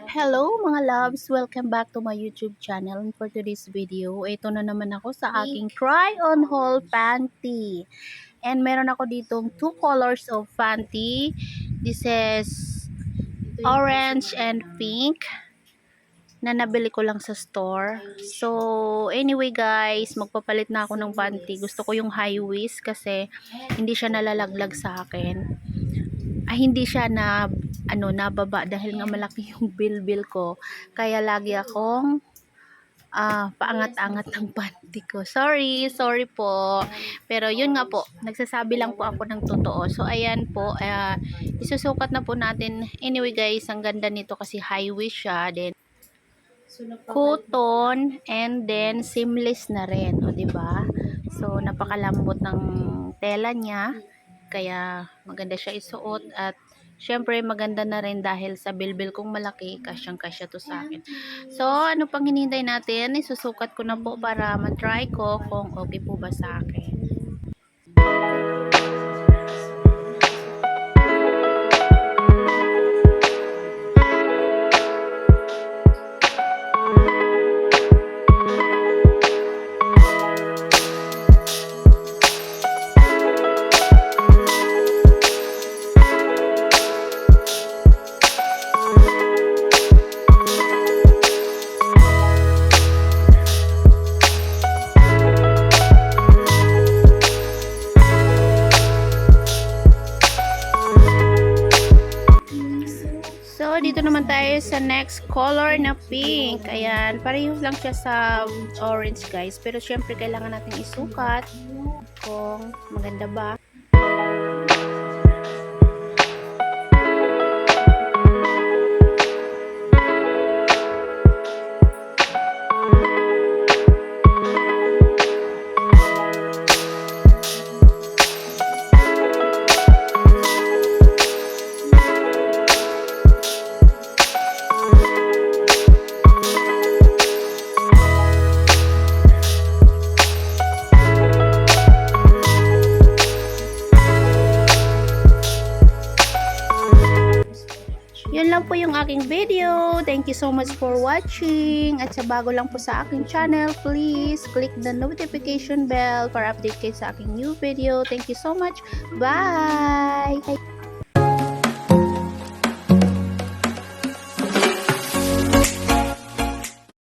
Hello mga loves! Welcome back to my YouTube channel. And for today's video, ito na naman ako sa aking try-on haul panty. And meron ako ditong two colors of panty. This is orange and pink na nabili ko lang sa store. So, anyway guys, magpapalit na ako ng panty. Gusto ko yung high waist kasi hindi siya nalalaglag sa akin. Hindi siya nababa dahil nga malaki yung bilbil ko. Kaya lagi akong paangat-angat ng panty ko. Sorry po. Pero yun nga po, nagsasabi lang po ako ng totoo. So ayan po, isusukat na po natin. Anyway guys, ang ganda nito kasi high waist siya. Then cotton and then seamless na rin, o diba? So napakalambot ng tela niya. Kaya maganda siya isuot at syempre maganda na rin dahil sa bilbil kong malaki, kasyang-kasya to sa akin. So ano pang hinihintay natin? Isusukat ko na po para matry ko kung okay po ba sa akin. So, dito naman tayo sa next color na pink. Ayan, parehas lang siya sa orange guys. Pero syempre kailangan natin isukat kung maganda ba. Yun lang po yung aking video. Thank you so much for watching. At sa bago lang po sa aking channel, please click the notification bell para update kayo sa aking new video. Thank you so much. Bye!